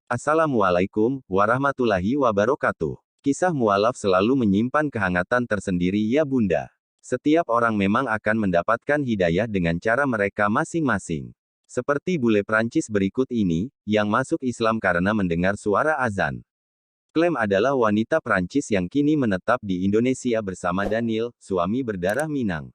Assalamualaikum warahmatullahi wabarakatuh. Kisah mualaf selalu menyimpan kehangatan tersendiri ya bunda. Setiap orang memang akan mendapatkan hidayah dengan cara mereka masing-masing. Seperti bule Prancis berikut ini, yang masuk Islam karena mendengar suara azan. Clem adalah wanita Prancis yang kini menetap di Indonesia bersama Daniel, suami berdarah Minang.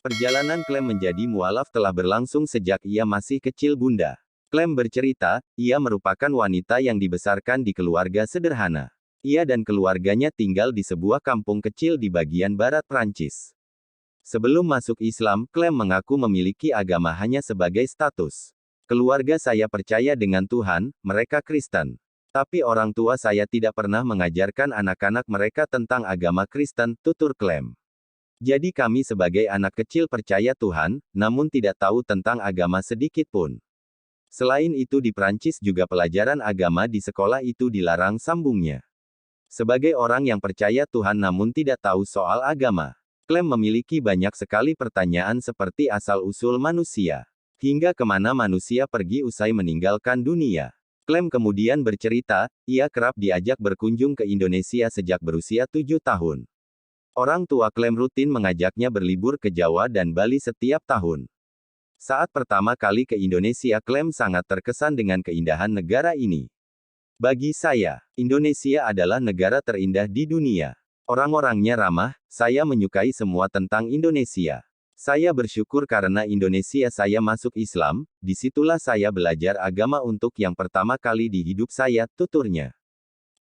Perjalanan Clem menjadi mualaf telah berlangsung sejak ia masih kecil bunda. Clem bercerita, ia merupakan wanita yang dibesarkan di keluarga sederhana. Ia dan keluarganya tinggal di sebuah kampung kecil di bagian barat Prancis. Sebelum masuk Islam, Clem mengaku memiliki agama hanya sebagai status. Keluarga saya percaya dengan Tuhan, mereka Kristen. Tapi orang tua saya tidak pernah mengajarkan anak-anak mereka tentang agama Kristen, tutur Clem. Jadi kami sebagai anak kecil percaya Tuhan, namun tidak tahu tentang agama sedikit pun. Selain itu di Prancis juga pelajaran agama di sekolah itu dilarang sambungnya. Sebagai orang yang percaya Tuhan namun tidak tahu soal agama, Clem memiliki banyak sekali pertanyaan seperti asal-usul manusia, hingga kemana manusia pergi usai meninggalkan dunia. Clem kemudian bercerita, ia kerap diajak berkunjung ke Indonesia sejak berusia 7 tahun. Orang tua Clem rutin mengajaknya berlibur ke Jawa dan Bali setiap tahun. Saat pertama kali ke Indonesia, Clem sangat terkesan dengan keindahan negara ini. Bagi saya, Indonesia adalah negara terindah di dunia. Orang-orangnya ramah, saya menyukai semua tentang Indonesia. Saya bersyukur karena Indonesia saya masuk Islam, disitulah saya belajar agama untuk yang pertama kali di hidup saya, tuturnya.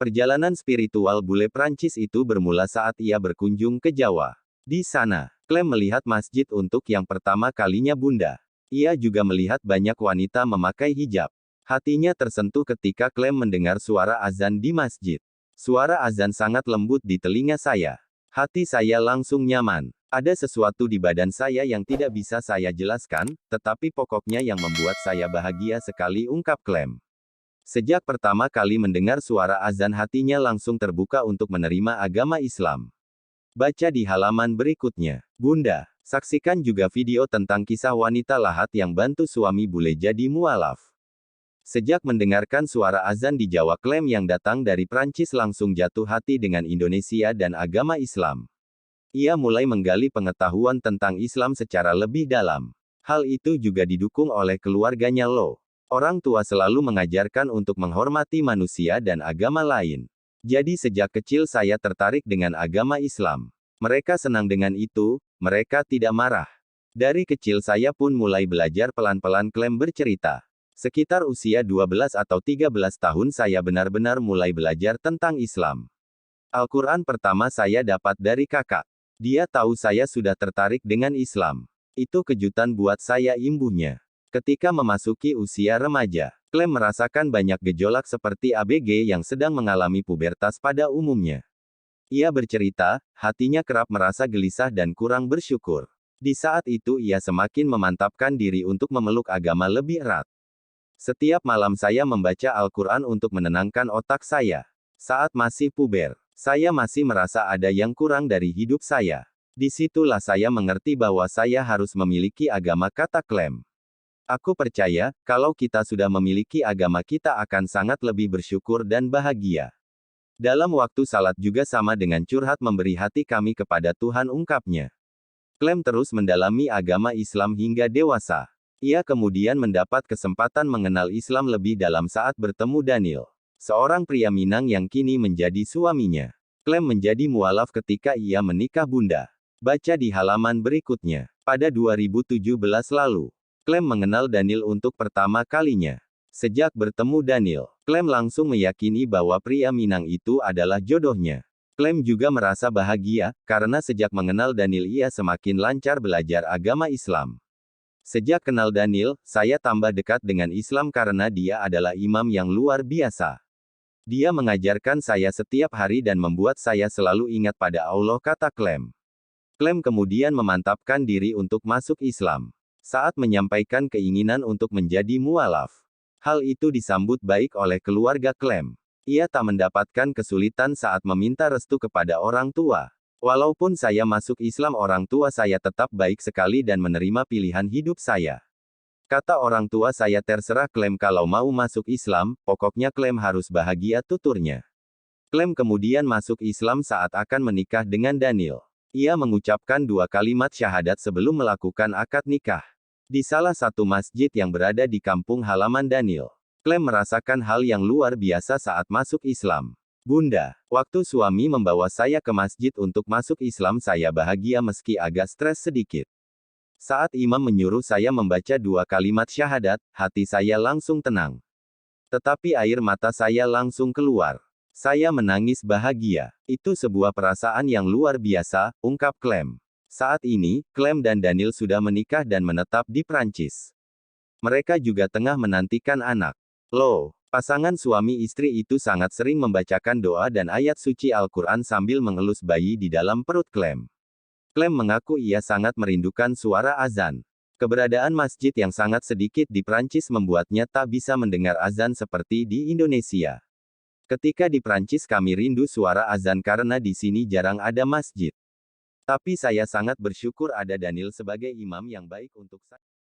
Perjalanan spiritual bule Prancis itu bermula saat ia berkunjung ke Jawa. Di sana, Clem melihat masjid untuk yang pertama kalinya bunda. Ia juga melihat banyak wanita memakai hijab. Hatinya tersentuh ketika Clem mendengar suara azan di masjid. Suara azan sangat lembut di telinga saya. Hati saya langsung nyaman. Ada sesuatu di badan saya yang tidak bisa saya jelaskan, tetapi pokoknya yang membuat saya bahagia sekali, ungkap Clem. Sejak pertama kali mendengar suara azan hatinya langsung terbuka untuk menerima agama Islam. Baca di halaman berikutnya. Bunda, saksikan juga video tentang kisah wanita lahat yang bantu suami bule jadi mualaf. Sejak mendengarkan suara azan di Jawa, Clem yang datang dari Prancis langsung jatuh hati dengan Indonesia dan agama Islam. Ia mulai menggali pengetahuan tentang Islam secara lebih dalam. Hal itu juga didukung oleh keluarganya loh. Orang tua selalu mengajarkan untuk menghormati manusia dan agama lain. Jadi sejak kecil saya tertarik dengan agama Islam. Mereka senang dengan itu, mereka tidak marah. Dari kecil saya pun mulai belajar pelan-pelan, Clem bercerita. Sekitar usia 12 atau 13 tahun saya benar-benar mulai belajar tentang Islam. Al-Quran pertama saya dapat dari kakak. Dia tahu saya sudah tertarik dengan Islam. Itu kejutan buat saya, imbuhnya. Ketika memasuki usia remaja, Clem merasakan banyak gejolak seperti ABG yang sedang mengalami pubertas pada umumnya. Ia bercerita, hatinya kerap merasa gelisah dan kurang bersyukur. Di saat itu ia semakin memantapkan diri untuk memeluk agama lebih erat. Setiap malam saya membaca Al-Quran untuk menenangkan otak saya. Saat masih puber, saya masih merasa ada yang kurang dari hidup saya. Disitulah saya mengerti bahwa saya harus memiliki agama, kata Clem. Aku percaya, kalau kita sudah memiliki agama kita akan sangat lebih bersyukur dan bahagia. Dalam waktu salat juga sama dengan curhat memberi hati kami kepada Tuhan, ungkapnya. Clem terus mendalami agama Islam hingga dewasa. Ia kemudian mendapat kesempatan mengenal Islam lebih dalam saat bertemu Daniel, seorang pria Minang yang kini menjadi suaminya. Clem menjadi mualaf ketika ia menikah bunda. Baca di halaman berikutnya. Pada 2017 lalu, Clem mengenal Daniel untuk pertama kalinya. Sejak bertemu Daniel, Clem langsung meyakini bahwa pria Minang itu adalah jodohnya. Clem juga merasa bahagia, karena sejak mengenal Daniel ia semakin lancar belajar agama Islam. Sejak kenal Daniel, saya tambah dekat dengan Islam karena dia adalah imam yang luar biasa. Dia mengajarkan saya setiap hari dan membuat saya selalu ingat pada Allah, kata Clem. Clem kemudian memantapkan diri untuk masuk Islam. Saat menyampaikan keinginan untuk menjadi mualaf, hal itu disambut baik oleh keluarga Clem. Ia tak mendapatkan kesulitan saat meminta restu kepada orang tua. Walaupun saya masuk Islam, orang tua saya tetap baik sekali dan menerima pilihan hidup saya. Kata orang tua saya, terserah Clem kalau mau masuk Islam, pokoknya Clem harus bahagia, tuturnya. Clem kemudian masuk Islam saat akan menikah dengan Daniel. Ia mengucapkan 2 kalimat syahadat sebelum melakukan akad nikah. Di salah satu masjid yang berada di kampung halaman Daniel. Clem merasakan hal yang luar biasa saat masuk Islam. Bunda, waktu suami membawa saya ke masjid untuk masuk Islam, saya bahagia meski agak stres sedikit. Saat imam menyuruh saya membaca 2 kalimat syahadat, hati saya langsung tenang. Tetapi air mata saya langsung keluar. Saya menangis bahagia. Itu sebuah perasaan yang luar biasa, ungkap Clem. Saat ini, Clem dan Daniel sudah menikah dan menetap di Prancis. Mereka juga tengah menantikan anak. Loh, pasangan suami istri itu sangat sering membacakan doa dan ayat suci Al-Quran sambil mengelus bayi di dalam perut Clem. Clem mengaku ia sangat merindukan suara azan. Keberadaan masjid yang sangat sedikit di Prancis membuatnya tak bisa mendengar azan seperti di Indonesia. Ketika di Prancis kami rindu suara azan karena di sini jarang ada masjid. Tapi saya sangat bersyukur ada Daniel sebagai imam yang baik untuk saya.